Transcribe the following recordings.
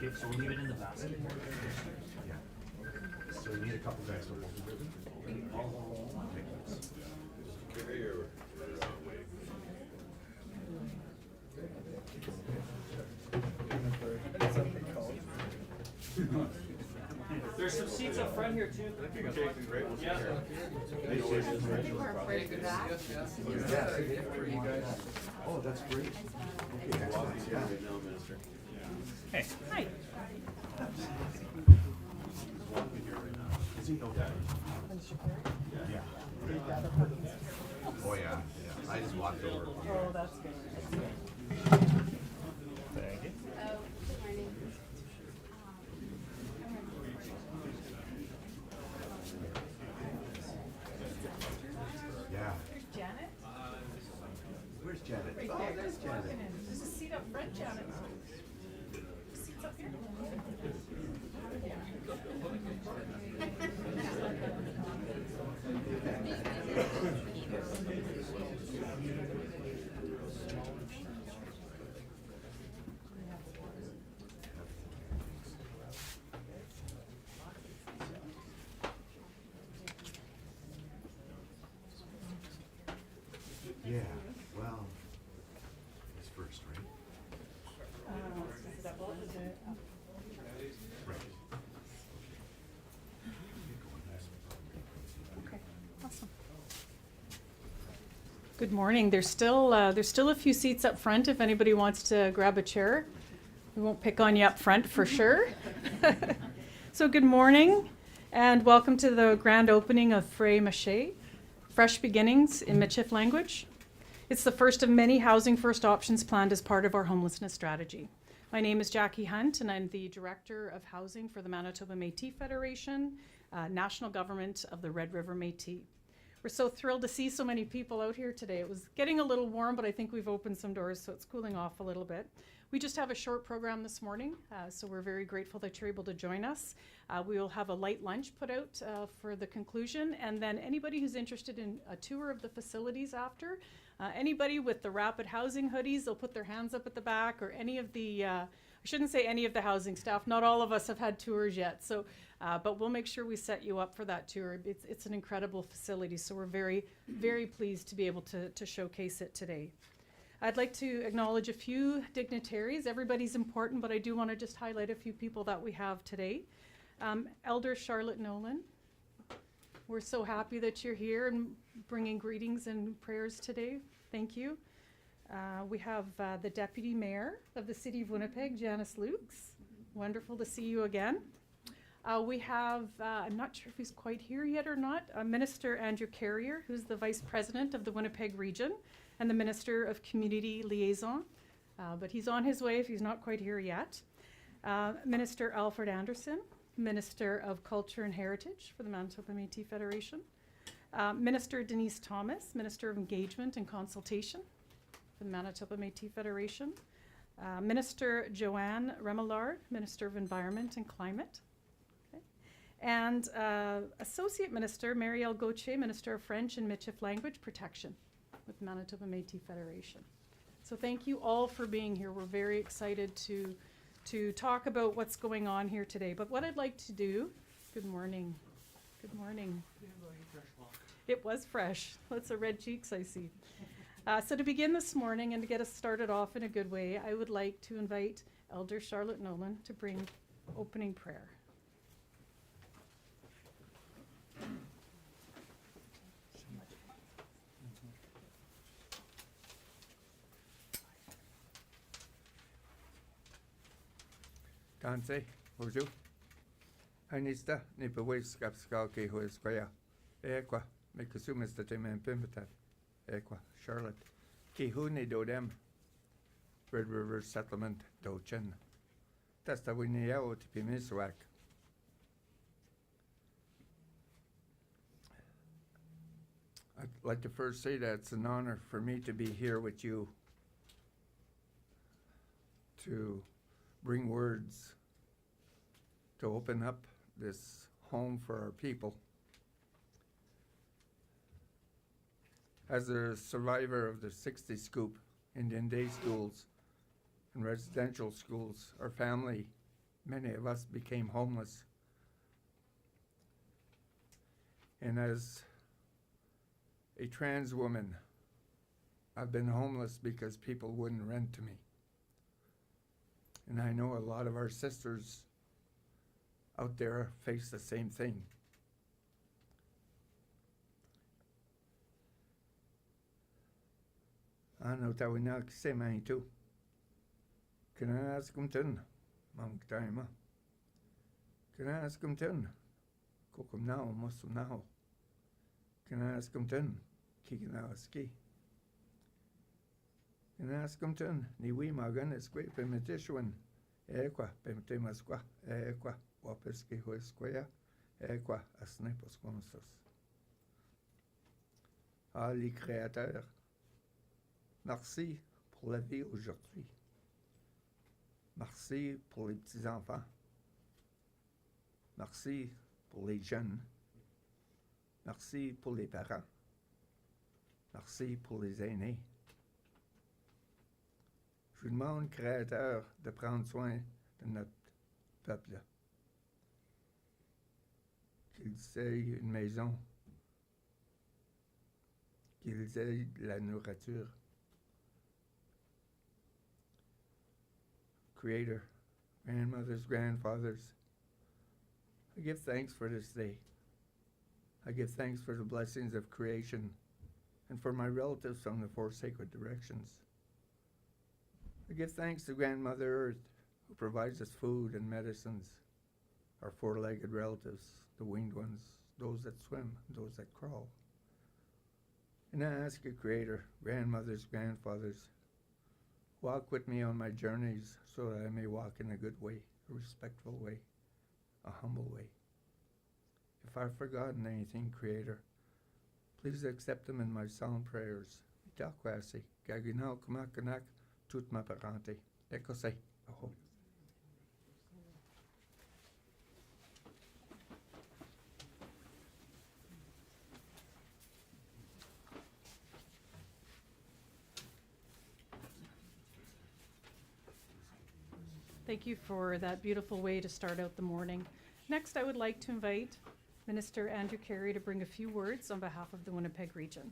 Okay, so we'll leave it in the basket. Yeah. So we need a couple guys to hold the ribbon. There's some seats up front here too. Yeah. Oh, that's great. Okay, excellent. Yeah. Hey. Hi. Does he know that? Yeah. Oh, yeah. I just walked over. Oh, that's good. Thank you. Oh, good morning. Yeah. There's Janet. Where's Janet? Right Oh, there. there's Just walking Janet. in. There's a seat up front, Janet. Seats up here. Yeah, well, he's first, right? Is it up? Is it up? Right. Okay, awesome. Good morning. There's still a few seats up front if anybody wants to grab a chair. We won't pick on you up front for sure. So good morning and welcome to the grand opening of Maachi, Fresh Beginnings in Michif language. It's the first of many Housing First options planned as part of our homelessness strategy. My name is Jackie Hunt and I'm the Director of Housing for the Manitoba Métis Federation, National Government of the Red River Métis. We're so thrilled to see so many people out here today. It was getting a little warm, but I think we've opened some doors, so it's cooling off a little bit. We just have a short program this morning, so we're very grateful that you're able to join us. We will have a light lunch put out for the conclusion, and then anybody who's interested in a tour of the facilities after, anybody with the Rapid Housing hoodies, they'll put their hands up at the back, or any of the, I shouldn't say any of the housing staff, not all of us have had tours yet, so, but we'll make sure we set you up for that tour. It's an incredible facility, so we're very, very pleased to be able to showcase it today. I'd like to acknowledge a few dignitaries. Everybody's important, but I do want to just highlight a few people that we have today. Elder Charlotte Nolan. We're so happy that you're here and bringing greetings and prayers today. Thank you. We have the Deputy Mayor of the City of Winnipeg, Janice Lukes. Wonderful to see you again. We have, I'm not sure if he's quite here yet or not, Minister Andrew Carrier, who's the Vice President of the Winnipeg Region and the Minister of Community Liaison, but he's on his way if he's not quite here yet. Minister Alfred Anderson, Minister of Culture and Heritage for the Manitoba Métis Federation. Minister Denise Thomas, Minister of Engagement and Consultation for the Manitoba Métis Federation. Minister Joanne Remillard, Minister of Environment and Climate. Okay. And Associate Minister Marielle Gauthier, Minister of French and Michif Language Protection with Manitoba Métis Federation. So thank you all for being here. We're very excited to talk about what's going on here today. But what I'd like to do, good morning. Good morning. It was fresh. Lots of red cheeks I see. So to begin this morning and to get us started off in a good way, I would like to invite Elder Charlotte Nolan to bring opening prayer. Danse, bonjour. Anista, ni bewis gab skalki who is quia. Equa, make assumes that I'm pimpata. Equa, Charlotte. Ki hu ni do dem. Red River Settlement do chen. That's the winnie out to be miswak. I'd like to first say that it's an honor for me to be here with you to bring words to open up this home for our people. As a survivor of the 60 scoop Indian day schools and residential schools, our family many of us became homeless. And as a trans woman, I've been homeless because people wouldn't rent to me. And I know a lot of our sisters out there face the same thing. Ano tawina kse mai tu. Kana askumtun mam ktaima. Kana askumtun kokum nao mosum nao. Kana askumtun kikina ski. Kana askumtun ni wi magan esque pemitishuan. Equa pemitemasqua equa wapeski huesquia equa asnepos consus. Ali créateur. Merci pour la vie aujourd'hui. Merci pour les petits-enfants. Merci pour les jeunes. Merci pour les parents. Merci pour les aînés. Je vous demande, Créateur, de prendre soin de notre peuple. Qu'ils aient une maison, qu'ils aient de la nourriture. Creator, grandmothers, grandfathers, I give thanks for this day. I give thanks for the blessings of creation and for my relatives from the four sacred directions. I give thanks to Grandmother Earth, who provides us food and medicines, our four-legged relatives, the winged ones, those that swim, those that crawl. And I ask you, Creator, grandmothers, grandfathers, walk with me on my journeys so that I may walk in a good way, a respectful way, a humble way. If I've forgotten anything, Creator, please accept them in my solemn prayers. Itakwasi, gaginao kumakanak, tut ma parante. Ekose, aho. Thank you for that beautiful way to start out the morning. Next, I would like to invite Minister Andrew Carey to bring a few words on behalf of the Winnipeg region.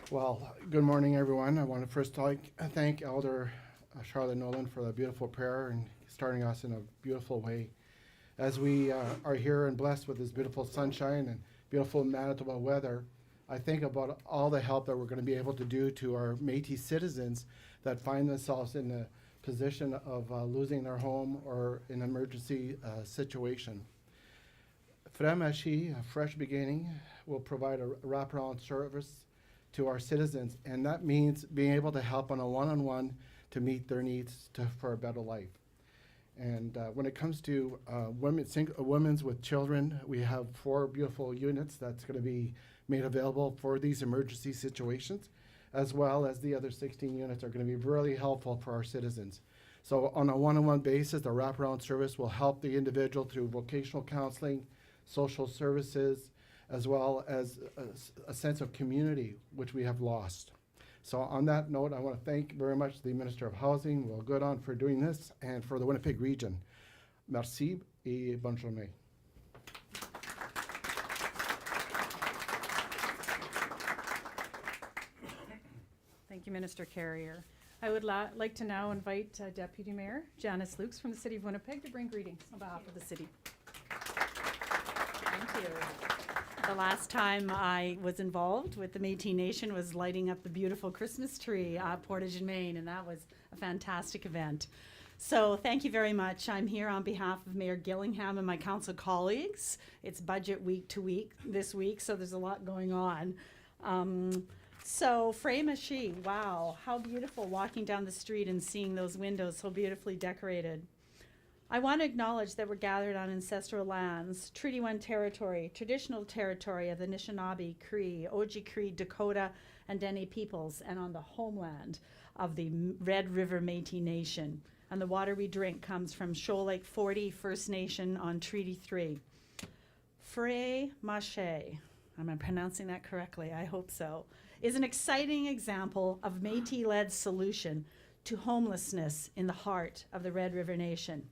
Well, good morning, everyone. I want to first thank Elder Charlotte Nolan for the beautiful prayer and starting us in a beautiful way. As we are here and blessed with this beautiful sunshine and beautiful Manitoba weather, I think about all the help that we're going to be able to do to our Métis citizens that find themselves in a position of losing their home or in an emergency situation. Maachi, a fresh beginning, will provide a wraparound service to our citizens, and that means being able to help on a one-on-one to meet their needs for a better life. And when it comes to women's with children, we have 4 beautiful units that's going to be made available for these emergency situations, as well as the other 16 units are going to be really helpful for our citizens. So on a one-on-one basis, the wraparound service will help the individual through vocational counseling, social services, as well as a sense of community, which we have lost. So on that note, I want to thank very much the Minister of Housing, Will Goodon, for doing this, and for the Winnipeg region. Merci et bonne journée. Thank you, Minister Carrier. I would like to now invite Deputy Mayor Janice Lukes from the City of Winnipeg to bring greetings on behalf of the city. Thank you. The last time I was involved with the Métis Nation was lighting up the beautiful Christmas tree at Portage in Maine, and that was a fantastic event. So thank you very much. I'm here on behalf of Mayor Gillingham and my council colleagues. It's budget week to week this week, so there's a lot going on. So Maachi, wow, how beautiful walking down the street and seeing those windows so beautifully decorated. I want to acknowledge that we're gathered on ancestral lands, Treaty 1 territory, traditional territory of the Anishinaabe, Cree, Oji-Cree, Dakota, and Dene peoples, and on the homeland of the Red River Métis Nation. And the water we drink comes from Shoal Lake 40 First Nation on Treaty 3. Maachi, am I pronouncing that correctly? I hope so. is an exciting example of Métis-led solution to homelessness in the heart of the Red River Nation.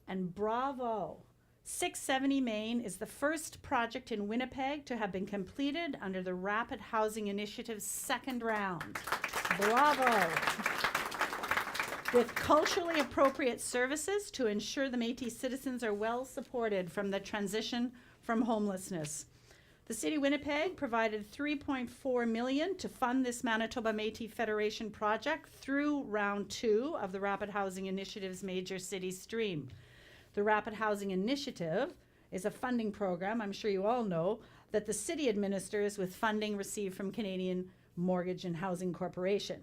And bravo! 670 Main is the first project in Winnipeg to have been completed under the Rapid Housing Initiative's second round. Bravo! With culturally appropriate services to ensure the Métis citizens are well supported from the transition from homelessness. The City of Winnipeg provided $3.4 million to fund this Manitoba Métis Federation project through round 2 of the Rapid Housing Initiative's Major City Stream. The Rapid Housing Initiative is a funding program, I'm sure you all know, that the city administers with funding received from Canadian Mortgage and Housing Corporation.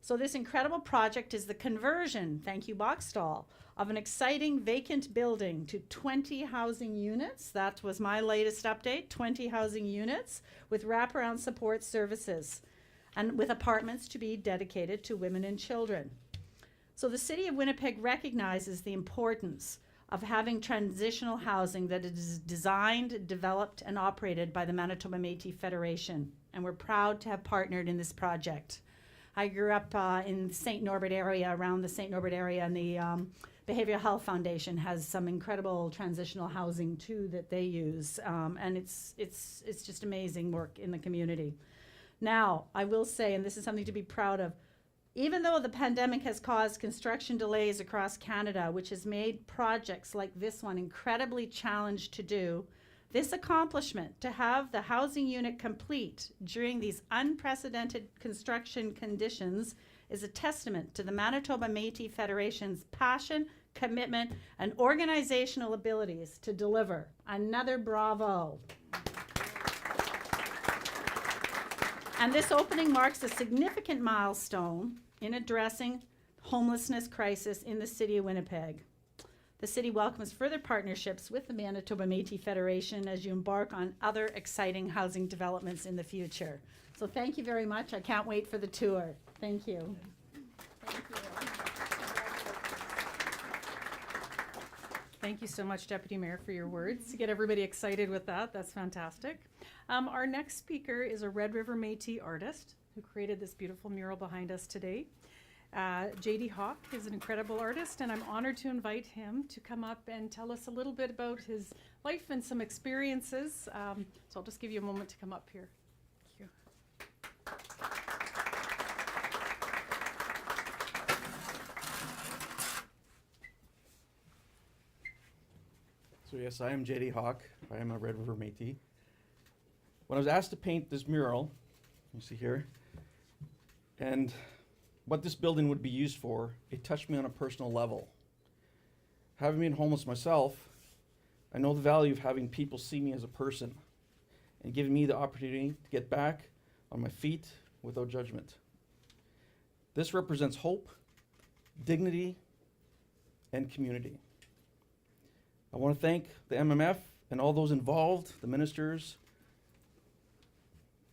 So this incredible project is the conversion, thank you Boxstall, of an exciting vacant building to 20 housing units. That was my latest update, 20 housing units with wraparound support services and with apartments to be dedicated to women and children. So the City of Winnipeg recognizes the importance of having transitional housing that is designed, developed, and operated by the Manitoba Métis Federation. And we're proud to have partnered in this project. I grew up in the St. Norbert area, around the St. Norbert area, and the Behavioral Health Foundation has some incredible transitional housing too that they use. And it's just amazing work in the community. Now, I will say, and this is something to be proud of, even though the pandemic has caused construction delays across Canada, which has made projects like this one incredibly challenged to do, this accomplishment to have the housing unit complete during these unprecedented construction conditions is a testament to the Manitoba Métis Federation's passion, commitment, and organizational abilities to deliver. Another bravo. And this opening marks a significant milestone in addressing homelessness crisis in the City of Winnipeg. The city welcomes further partnerships with the Manitoba Métis Federation as you embark on other exciting housing developments in the future. So thank you very much. I can't wait for the tour. Thank you. Thank you. Thank you so much, Deputy Mayor, for your words. To get everybody excited with that, that's fantastic. Our next speaker is a Red River Métis artist who created this beautiful mural behind us today. J.D. Hawk is an incredible artist, and I'm honored to invite him to come up and tell us a little bit about his life and some experiences. So I'll just give you a moment to come up here. Thank you. So yes, I am J.D. Hawk. I am a Red River Métis. When I was asked to paint this mural, you see here, and what this building would be used for, it touched me on a personal level. Having been homeless myself, I know the value of having people see me as a person and giving me the opportunity to get back on my feet without judgment. This represents hope, dignity, and community. I want to thank the MMF and all those involved, the ministers,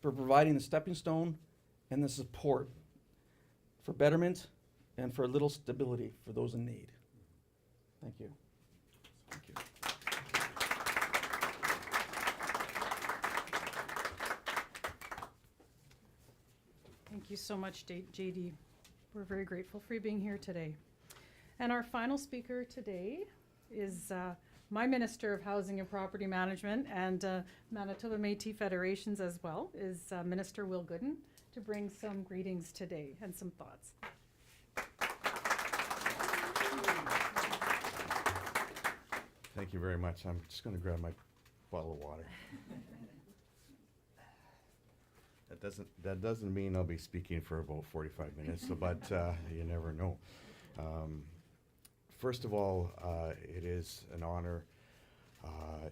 for providing the stepping stone and the support for betterment and for a little stability for those in need. Thank you. Thank you. Thank you so much, JD. We're very grateful for you being here today. And our final speaker today is my Minister of Housing and Property Management and Manitoba Métis Federations as well, is Minister Will Gooden, to bring some greetings today and some thoughts. Thank you very much. I'm just going to grab my bottle of water. That doesn't mean I'll be speaking for about 45 minutes, but you never know. First of all, it is an honor.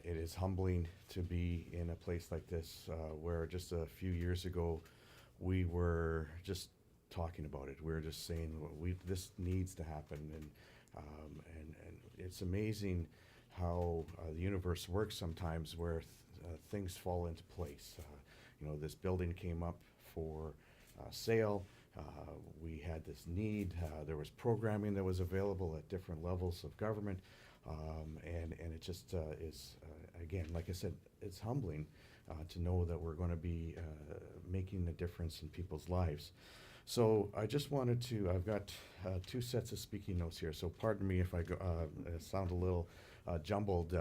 It is humbling to be in a place like this, where just a few years ago we were just talking about it. We were just saying this needs to happen, and it's amazing how the universe works sometimes, where things fall into place. This building came up for sale. We had this need. There was programming that was available at different levels of government, and it just is, again, like I said, it's humbling to know that we're going to be making a difference in people's lives. So I just wanted to, I've got 2 sets of speaking notes here, so pardon me if I go, sound a little jumbled.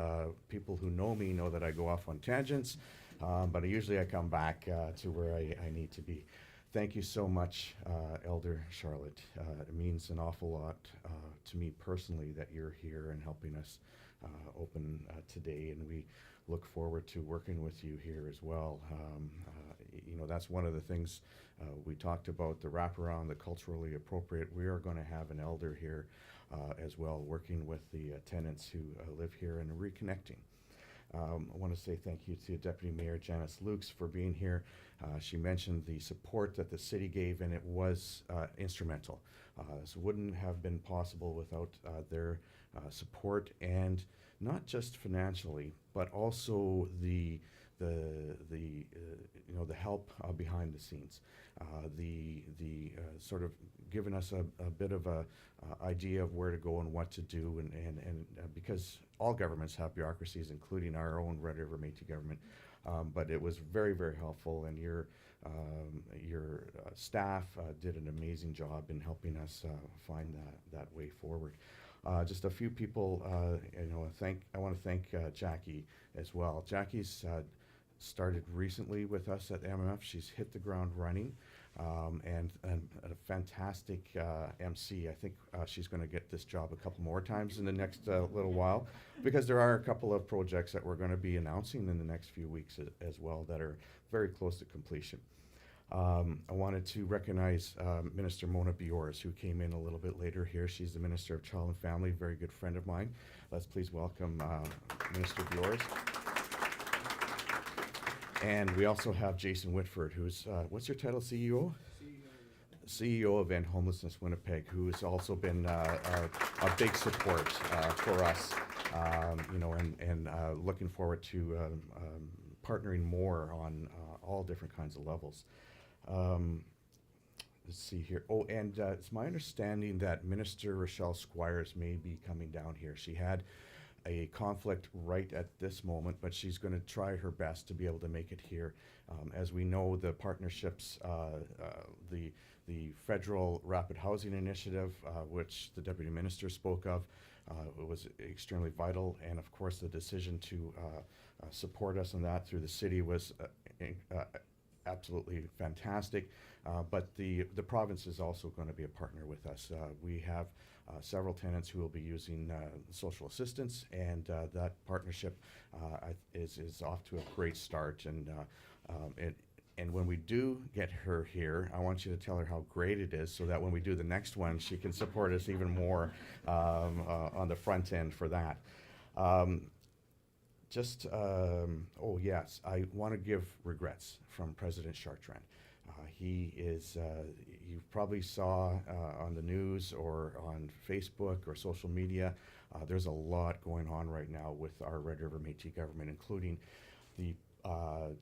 People who know me know that I go off on tangents, but usually I come back to where I need to be. Thank you so much, Elder Charlotte. It means an awful lot to me personally that you're here and helping us open today, and we look forward to working with you here as well. You know, that's one of the things we talked about, the wraparound, the culturally appropriate. We are going to have an elder here as well, working with the tenants who live here and reconnecting. I want to say thank you to Deputy Mayor Janice Lukes for being here. She mentioned the support that the city gave, and it was instrumental. This wouldn't have been possible without their support, and not just financially, but also the you know, the help behind the scenes, the sort of giving us a bit of a idea of where to go and what to do, and because all governments have bureaucracies, including our own Red River Métis government, but it was very, very helpful, and your staff did an amazing job in helping us find that way forward. Just a few people, you know, I want to thank Jackie as well. Jackie's started recently with us at MMF. She's hit the ground running, and a fantastic MC. I think she's going to get this job a couple more times in the next little while, because there are a couple of projects that we're going to be announcing in the next few weeks as well that are very close to completion. I wanted to recognize Minister Mona Biors, who came in a little bit later here. She's the Minister of Child and Family, very good friend of mine. Let's please welcome Minister Biors. And we also have Jason Whitford, who's, what's your title, CEO? CEO of End Homelessness Winnipeg, who has also been a big support for us, you know, and looking forward to partnering more on all different kinds of levels. Let's see here. Oh, and it's my understanding that Minister Rochelle Squires may be coming down here. She had a conflict right at this moment, but she's going to try her best to be able to make it here. As we know, the partnerships, the federal rapid housing initiative, which the Deputy Minister spoke of, was extremely vital, and of course the decision to support us on that through the city was absolutely fantastic. But the province is also going to be a partner with us. We have several tenants who will be using social assistance, and that partnership is off to a great start. And when we do get her here, I want you to tell her how great it is, so that when we do the next one, she can support us even more on the front end for that. Oh yes, I want to give regrets from President Chartrand. He is, you probably saw on the news or on Facebook or social media, there's a lot going on right now with our Red River Métis government, including the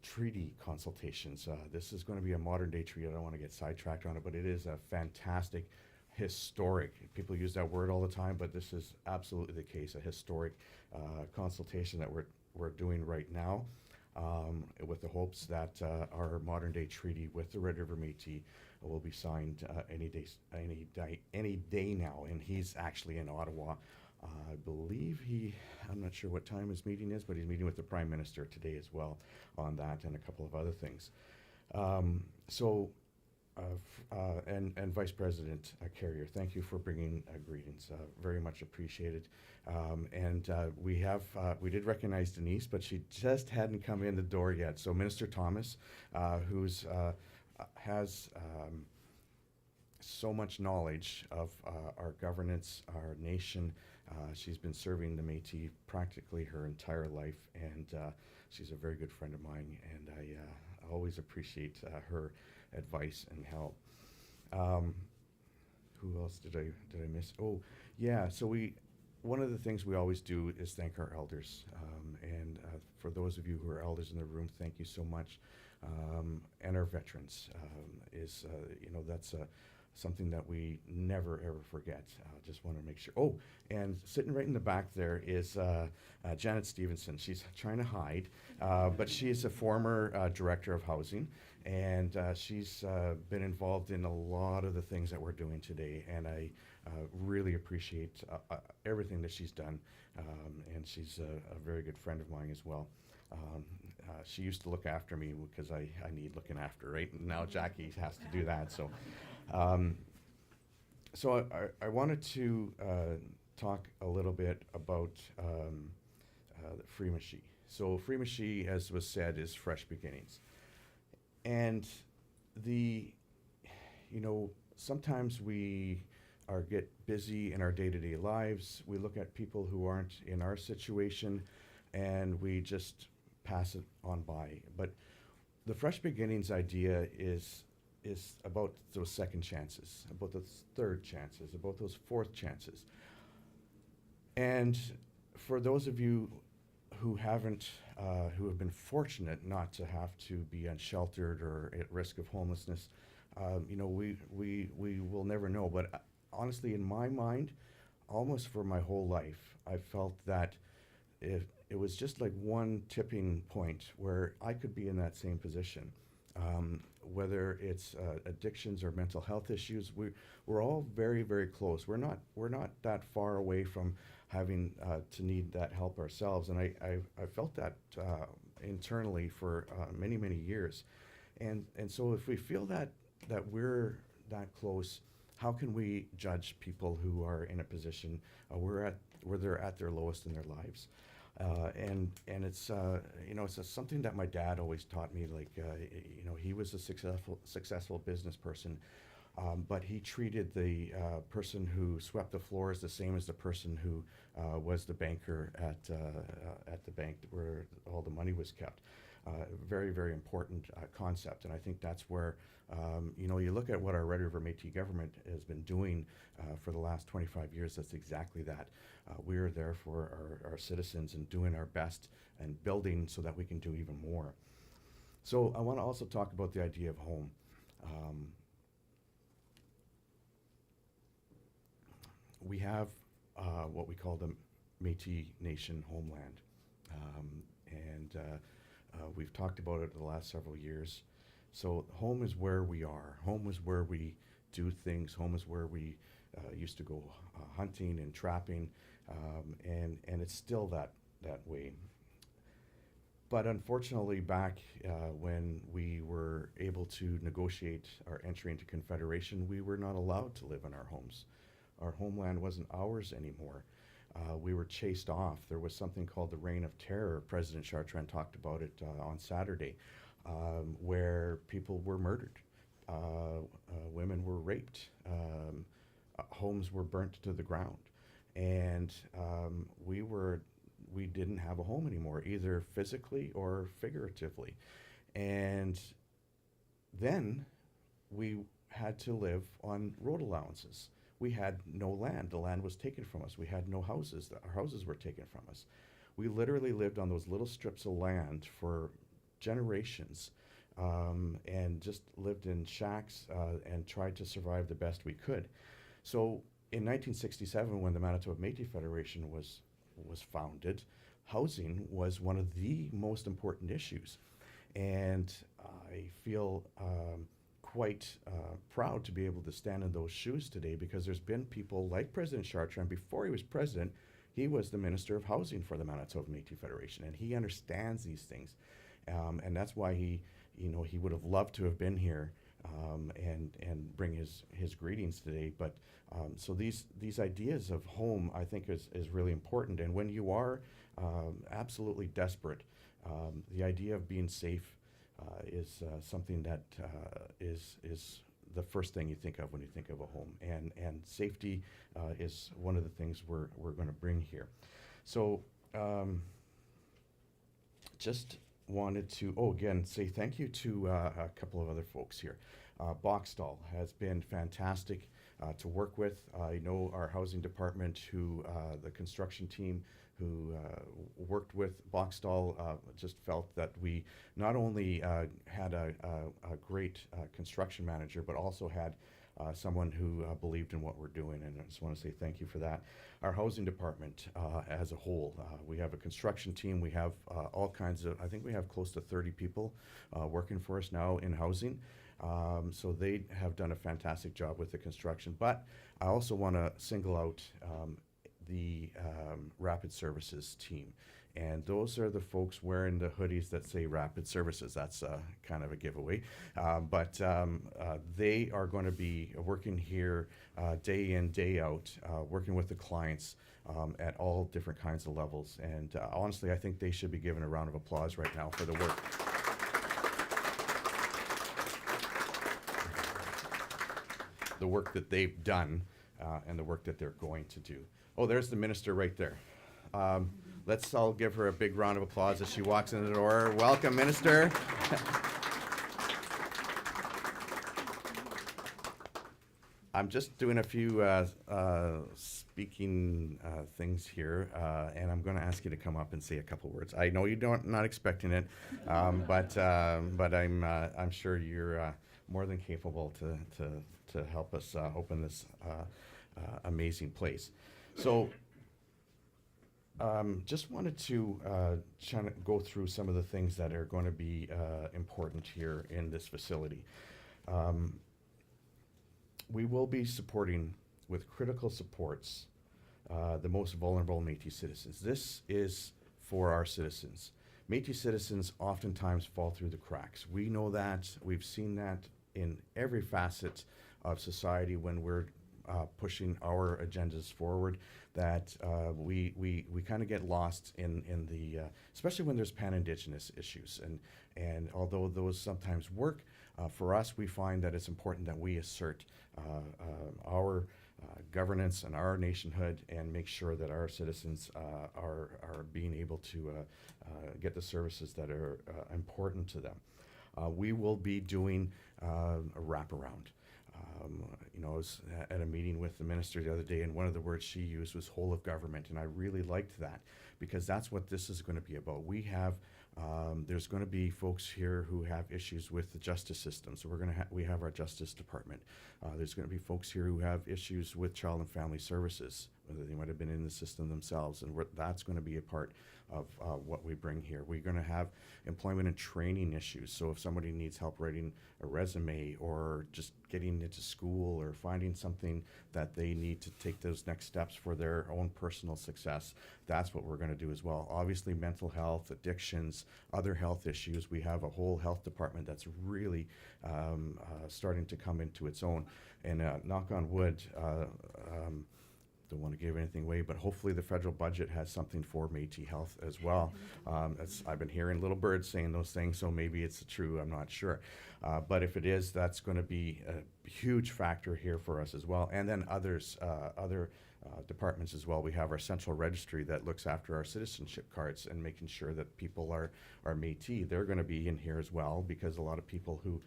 treaty consultations. This is going to be a modern day treaty. I don't want to get sidetracked on it, but it is a fantastic, historic, people use that word all the time, but this is absolutely the case, a historic consultation that we're doing right now. With the hopes that our modern day treaty with the Red River Métis will be signed any day now, and he's actually in Ottawa. I believe I'm not sure what time his meeting is, but he's meeting with the Prime Minister today as well on that and a couple of other things. And Vice President Carrier, thank you for bringing greetings. Very much appreciated. We did recognize Denise, but she just hadn't come in the door yet. So Minister Thomas, who's has so much knowledge of our governance, our nation. She's been serving the Métis practically her entire life, and she's a very good friend of mine, and I always appreciate her advice and help. Who else did I miss? Oh, yeah. So one of the things we always do is thank our elders, and for those of you who are elders in the room, thank you so much. And our veterans you know, that's something that we never ever forget. Just want to make sure. Oh, and sitting right in the back there is Janet Stevenson. She's trying to hide, but she's a former director of housing, and she's been involved in a lot of the things that we're doing today, and I really appreciate everything that she's done, and she's a very good friend of mine as well. She used to look after me because I need looking after, right? And now Jackie has to do that. So, I wanted to talk a little bit about Maachi. So Maachi, as was said, is fresh beginnings. And sometimes we get busy in our day-to-day lives. We look at people who aren't in our situation, and we just pass it on by. But the fresh beginnings idea is about those second chances, about those third chances, about those fourth chances. And for those of you who haven't, who have been fortunate not to have to be unsheltered or at risk of homelessness, we will never know. But honestly, in my mind, almost for my whole life, I felt that if it was just like one tipping point where I could be in that same position. Whether it's addictions or mental health issues, we're all very, very close. We're not that far away from having to need that help ourselves, and I felt that internally for many, many years, and so if we feel that we're that close, how can we judge people who are in a position where they're at their lowest in their lives? And it's it's something that my dad always taught me. Like he was a successful business person, but he treated the person who swept the floors the same as the person who was the banker at the bank where all the money was kept. Very, very important concept, and I think that's where you look at what our Red River Métis government has been doing for the last 25 years. That's exactly that. We are there for our citizens and doing our best and building so that we can do even more. So I want to also talk about the idea of home. We have what we call the Métis Nation homeland, and we've talked about it the last several years. So home is where we are. Home is where we do things. Home is where we used to go hunting and trapping, and it's still that way. But unfortunately, back when we were able to negotiate our entry into Confederation, we were not allowed to live in our homes. Our homeland wasn't ours anymore. We were chased off. There was something called the Reign of Terror. President Chartrand talked about it on Saturday, where people were murdered, women were raped, homes were burnt to the ground, and we didn't have a home anymore, either physically or figuratively. And then we had to live on road allowances. We had no land. The land was taken from us. We had no houses. Our houses were taken from us. We literally lived on those little strips of land for generations, and just lived in shacks and tried to survive the best we could. So in 1967, when the Manitoba Métis Federation was founded, housing was one of the most important issues. And I feel quite proud to be able to stand in those shoes today, because there's been people like President Chartrand. Before he was president, he was the Minister of Housing for the Manitoba Métis Federation, and he understands these things. And that's why he would have loved to have been here and bring his greetings today. But so these ideas of home, I think, is really important. And when you are absolutely desperate, the idea of being safe is something that is the first thing you think of when you think of a home. And safety is one of the things we're going to bring here. So just wanted to, again, say thank you to a couple of other folks here. Boxstall has been fantastic to work with. I know our housing department, the construction team who worked with Boxstall just felt that we not only had a great construction manager, but also had someone who believed in what we're doing, and I just want to say thank you for that. Our housing department as a whole, we have a construction team, we have all kinds of, I think we have close to 30 people working for us now in housing. So they have done a fantastic job with the construction, but I also want to single out the Rapid Services team. And those are the folks wearing the hoodies that say Rapid Services. That's kind of a giveaway. But they are going to be working here day in, day out, working with the clients at all different kinds of levels. And honestly, I think they should be given a round of applause right now for the work. The work that they've done and the work that they're going to do. Oh, there's the minister right there. Let's all give her a big round of applause as she walks in the door. Welcome, Minister. I'm just doing a few speaking things here, and I'm going to ask you to come up and say a couple words. I know you don't not expecting it, but I'm sure you're more than capable to help us open this amazing place. So. Just wanted to go through some of the things that are going to be important here in this facility. We will be supporting with critical supports the most vulnerable Métis citizens. This is for our citizens. Métis citizens oftentimes fall through the cracks. We know that. We've seen that in every facet of society when we're pushing our agendas forward, that we kind of get lost in the, especially when there's pan-Indigenous issues. And although those sometimes work, for us, we find that it's important that we assert our governance and our nationhood and make sure that our citizens are being able to get the services that are important to them. We will be doing a wraparound. I was at a meeting with the minister the other day, and one of the words she used was whole of government, and I really liked that because that's what this is going to be about. We have, there's going to be folks here who have issues with the justice system, so we have our Justice Department. There's going to be folks here who have issues with Child and Family Services, whether they might have been in the system themselves, and that's going to be a part of what we bring here. We're going to have employment and training issues, so if somebody needs help writing a resume or just getting into school or finding something that they need to take those next steps for their own personal success, that's what we're going to do as well. Obviously, mental health, addictions, other health issues. We have a whole health department that's really starting to come into its own. And knock on wood, don't want to give anything away, but hopefully the federal budget has something for Métis Health as well. I've been hearing little birds saying those things, so maybe it's true, I'm not sure. But if it is, that's going to be a huge factor here for us as well. And then other departments as well. We have our central registry that looks after our citizenship cards and making sure that people are Métis. They're going to be in here as well, because a lot of people who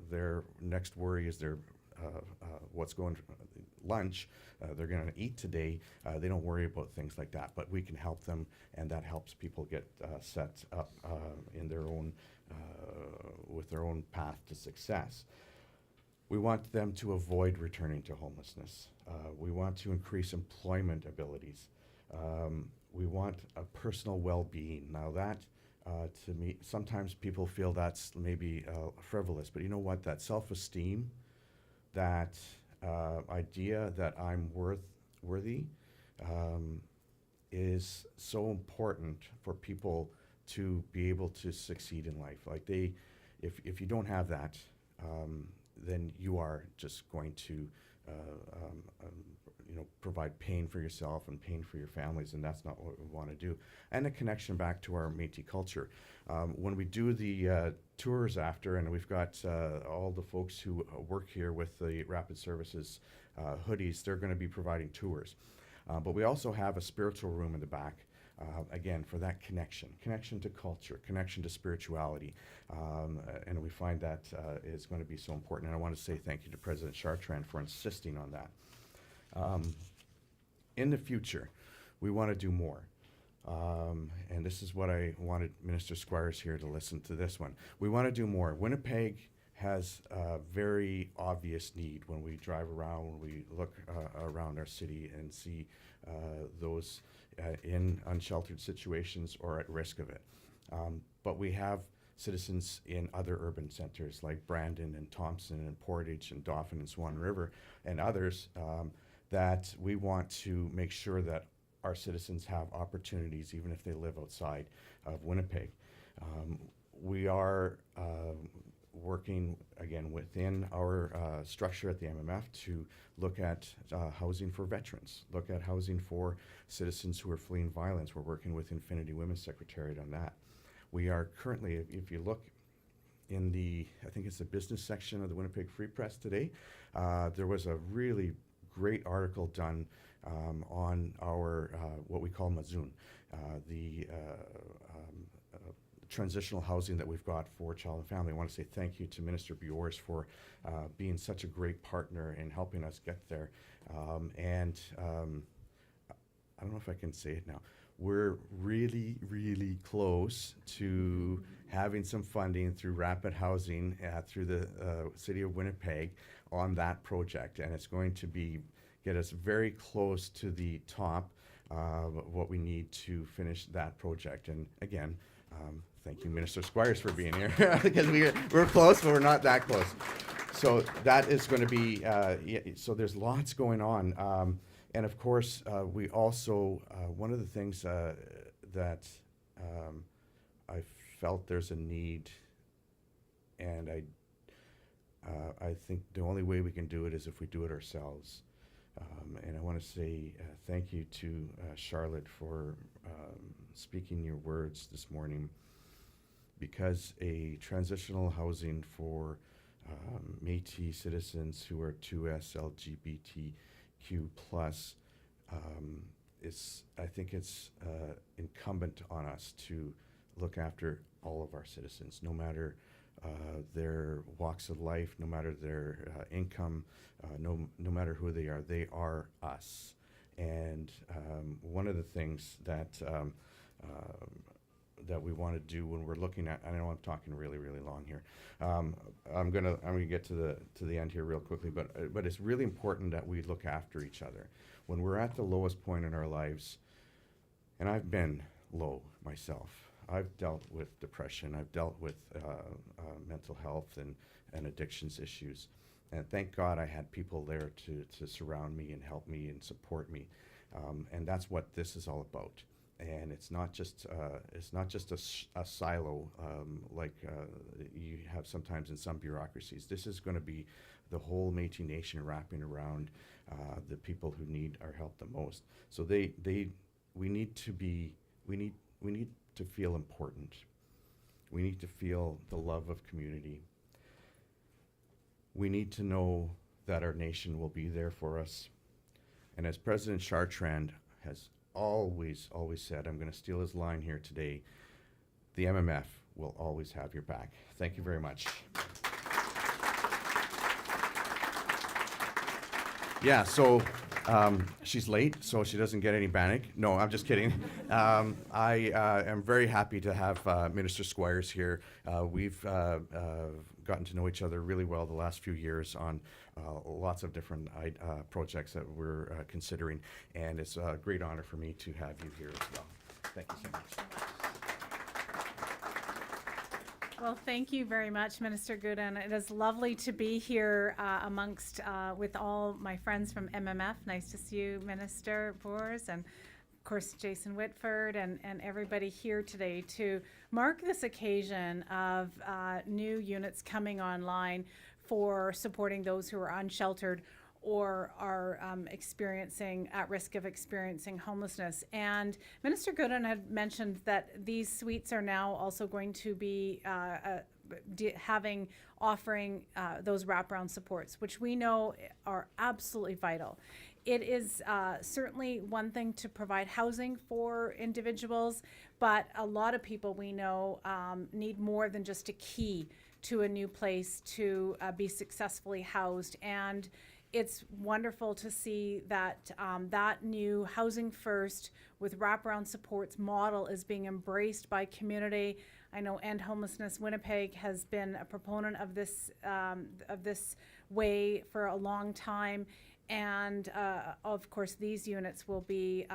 their next worry is their what's going to lunch, they're going to eat today. They don't worry about things like that, but we can help them, and that helps people get set up in their own with their own path to success. We want them to avoid returning to homelessness. We want to increase employment abilities. We want a personal well-being. Now that, to me, sometimes people feel that's maybe frivolous, but you know what? That self-esteem, that idea that I'm worthy is so important for people to be able to succeed in life. Like if you don't have that, then you are just going to provide pain for yourself and pain for your families, and that's not what we want to do. And a connection back to our Métis culture. When we do the tours after, and we've got all the folks who work here with the Rapid Services hoodies, they're going to be providing tours. But we also have a spiritual room in the back, again, for that connection to culture, connection to spirituality. And we find that is going to be so important. And I want to say thank you to President Chartrand for insisting on that. In the future, we want to do more. And this is what I wanted Minister Squires here to listen to this one. We want to do more. Winnipeg has a very obvious need when we drive around, when we look around our city and see those in unsheltered situations or at risk of it. But we have citizens in other urban centers like Brandon and Thompson and Portage and Dauphin and Swan River and others that we want to make sure that our citizens have opportunities even if they live outside of Winnipeg. We are working again within our structure at the MMF to look at housing for veterans, look at housing for citizens who are fleeing violence. We're working with Infinity Women's Secretariat on that. We are currently, if you look in the, I think it's the business section of the Winnipeg Free Press today, there was a really great article done on our, what we call Mazoon, the transitional housing that we've got for child and family. I want to say thank you to Minister Bjors for being such a great partner in helping us get there. I don't know if I can say it now. We're really, really close to having some funding through Rapid Housing through the City of Winnipeg on that project, and it's going to be get us very close to the top of what we need to finish that project. And again, thank you, Minister Squires, for being here because we're close, but we're not that close. So that is going to be. So there's lots going on. And of course, we also, one of the things that I felt there's a need, and I think the only way we can do it is if we do it ourselves. And I want to say thank you to Charlotte for speaking your words this morning, because a transitional housing for Métis citizens who are 2S LGBTQ plus I think it's incumbent on us to look after all of our citizens, no matter their walks of life, no matter their income, no matter who they are us. And one of the things that that we want to do when we're looking at, I know I'm talking really, really long here. I'm gonna get to the end here real quickly, but it's really important that we look after each other when we're at the lowest point in our lives. And I've been low myself. I've dealt with depression. I've dealt with mental health and addictions issues. And thank God I had people there to surround me and help me and support me. And that's what this is all about. And it's not just a silo like you have sometimes in some bureaucracies. This is going to be the whole Métis Nation wrapping around the people who need our help the most. So we need to feel important. We need to feel the love of community. We need to know that our nation will be there for us. And as President Chartrand has always said, I'm going to steal his line here today, the MMF will always have your back. Thank you very much. Yeah, so she's late, so she doesn't get any bannock. No, I'm just kidding. I am very happy to have Minister Squires here. We've gotten to know each other really well the last few years on lots of different projects that we're considering, and it's a great honor for me to have you here as well. Thank you so much. Well, thank you very much, Minister Gooden. It is lovely to be here amongst with all my friends from MMF. Nice to see you, Minister Bors, and of course Jason Whitford and everybody here today to mark this occasion of new units coming online for supporting those who are unsheltered or are at risk of experiencing homelessness. And Minister Gooden had mentioned that these suites are now also going to be offering those wraparound supports, which we know are absolutely vital. It is certainly one thing to provide housing for individuals, but a lot of people we know need more than just a key to a new place to be successfully housed. And it's wonderful to see that that new Housing First with wraparound supports model is being embraced by community. I know End Homelessness Winnipeg has been a proponent of this way for a long time. And of course, these units will be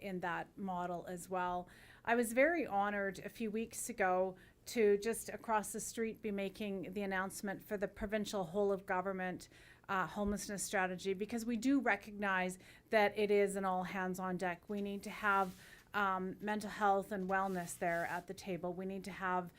in that model as well. I was very honored a few weeks ago to just across the street be making the announcement for the provincial whole of government homelessness strategy, because we do recognize that it is an all hands on deck. We need to have mental health and wellness there at the table. We need to have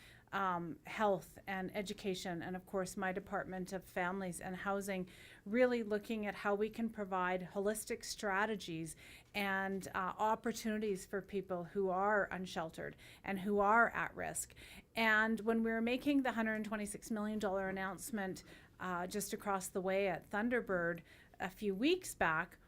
health and education, and of course my Department of Families and Housing really looking at how we can provide holistic strategies and opportunities for people who are unsheltered and who are at risk. And when we were making the $126 million announcement just across the way at Thunderbird a few weeks back,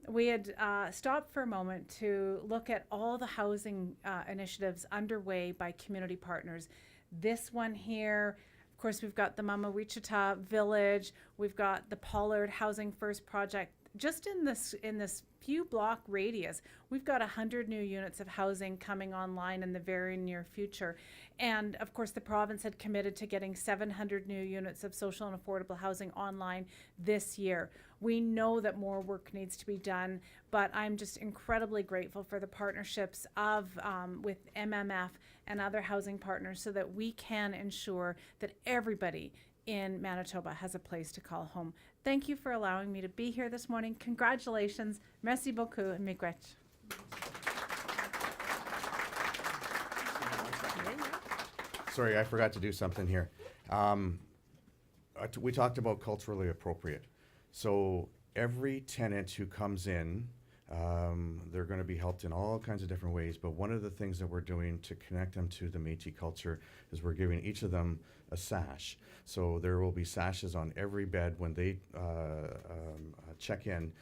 we had stopped for a moment to look at all the housing initiatives underway by community partners. This one here, of course, we've got the Mama Wichita Village, we've got the Pollard Housing First project. Just in this few block radius, we've got 100 new units of housing coming online in the very near future. And of course, the province had committed to getting 700 new units of social and affordable housing online this year. We know that more work needs to be done, but I'm just incredibly grateful for the partnerships with MMF and other housing partners so that we can ensure that everybody in Manitoba has a place to call home. Thank you for allowing me to be here this morning. Congratulations. Merci beaucoup and miigwech. Sorry, I forgot to do something here. We talked about culturally appropriate. So every tenant who comes in, they're going to be helped in all kinds of different ways. But one of the things that we're doing to connect them to the Métis culture is we're giving each of them a sash. So there will be sashes on every bed when they check in,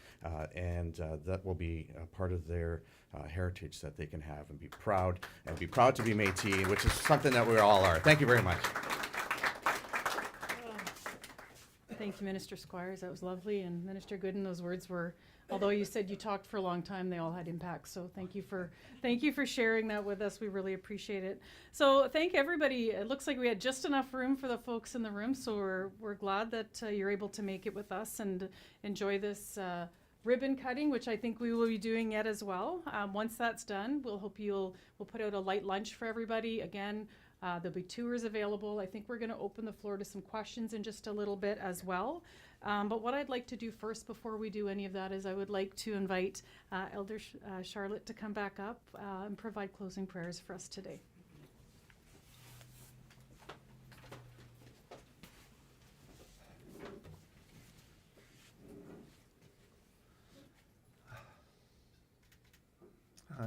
and that will be a part of their heritage that they can have and be proud to be Métis, which is something that we all are. Thank you very much. Thank you, Minister Squires. That was lovely. And Minister Gooden, those words were, although you said you talked for a long time, they all had impact. So thank you for sharing that with us. We really appreciate it. So thank everybody. It looks like we had just enough room for the folks in the room. So we're glad that you're able to make it with us and enjoy this ribbon cutting, which I think we will be doing yet as well. Once that's done, we'll put out a light lunch for everybody. Again, there'll be tours available. I think we're going to open the floor to some questions in just a little bit as well. But what I'd like to do first before we do any of that is I would like to invite Elder Charlotte to come back up and provide closing prayers for us today.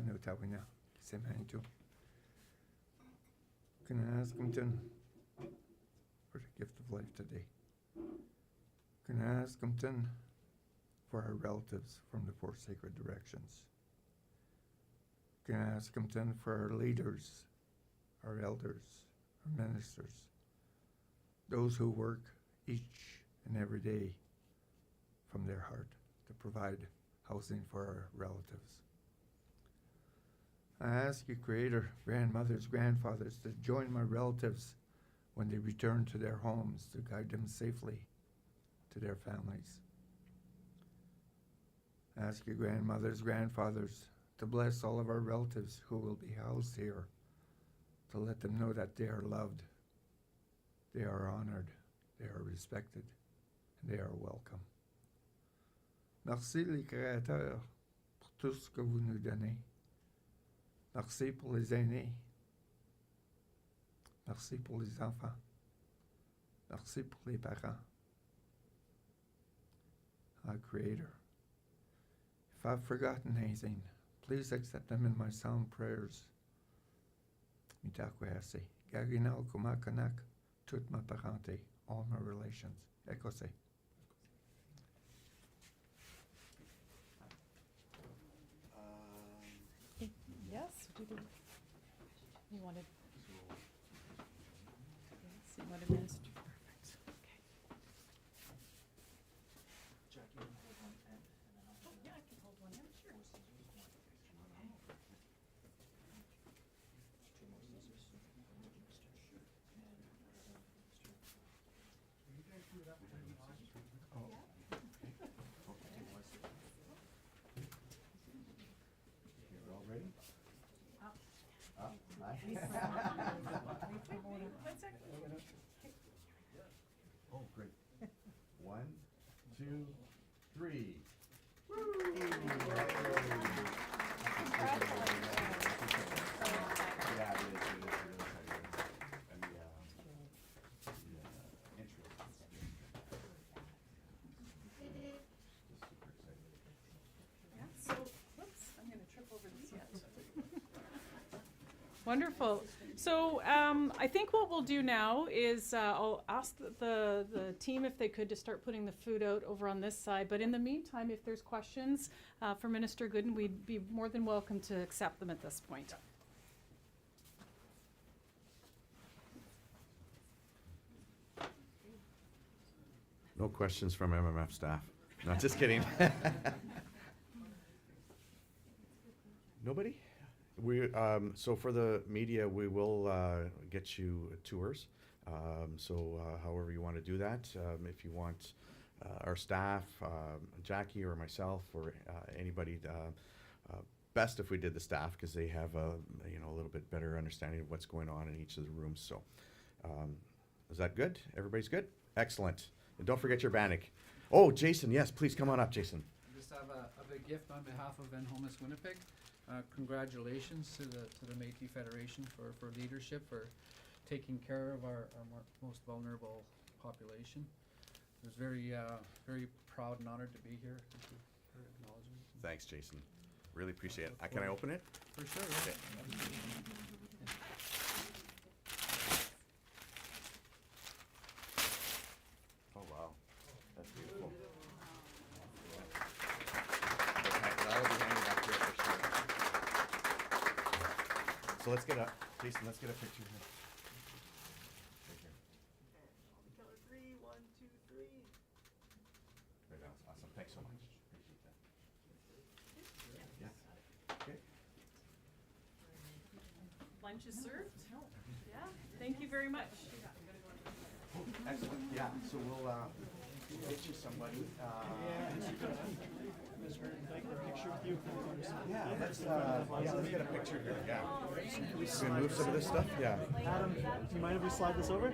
No tawina, kisemanitu. Can I ask him to for the gift of life today? Can I ask him to for our relatives from the four sacred directions? Can I ask him to for our leaders, our elders, our ministers, those who work each and every day from their heart to provide housing for our relatives? I ask you, Creator, grandmothers, grandfathers, to join my relatives when they return to their homes to guide them safely to their families. I ask you, grandmothers, grandfathers, to bless all of our relatives who will be housed here, to let them know that they are loved, they are honored, they are respected, and they are welcome. Merci, les créateurs, pour tout ce que vous nous donnez. Merci pour les aînés. Merci pour les enfants. Merci pour les parents. Our Creator, if I've forgotten anything, please accept them in my sound prayers. Mitakwase, Gaginal Kumakanak, toute ma parenté, all my relations. Ekose. Yes. You wanted. Yes, you wanted minister. Perfect. Okay. Jackie, you can hold one pen, and then I'll. Yeah, I can hold one. Yeah, sure. Two more scissors. Oh, great. 1, 2, 3. Yeah, it is. And the interest. Just super excited. Yeah, so, whoops, I'm gonna trip over this yet. Wonderful. So, I think what we'll do now is, I'll ask the team if they could to start putting the food out over on this side. But in the meantime, if there's questions, for Minister Gooden, we'd be more than welcome to accept them at this point. No questions from MMF staff. No, just kidding. Nobody? We, so for the media, we will get you tours. However you want to do that, if you want our staff, Jackie or myself or anybody, best if we did the staff because they have a little bit better understanding of what's going on in each of the rooms. So, is that good? Everybody's good? Excellent. And don't forget your bannock. Oh, Jason, yes, please come on up, Jason. I just have a big gift on behalf of Van Homeless Winnipeg. Congratulations to the Métis Federation for leadership, for taking care of our most vulnerable population. I was very proud and honored to be here. Thank you for acknowledgement. Thanks, Jason. Really appreciate it. Can I open it? For sure. Okay. Oh, wow. That's beautiful. That'll be hanging up here for sure. So let's get Jason, let's get a picture here. Right here. Killer 3, 1, 2, 3. Right, that's awesome. Thanks so much. Appreciate that. Yeah. Okay. Lunch is served? Yeah, thank you very much. Excellent. Yeah, so we'll get you somebody. Yeah, let's get a picture here. Yeah. We can move some of this stuff. Yeah. Adam, do you mind if we slide this over?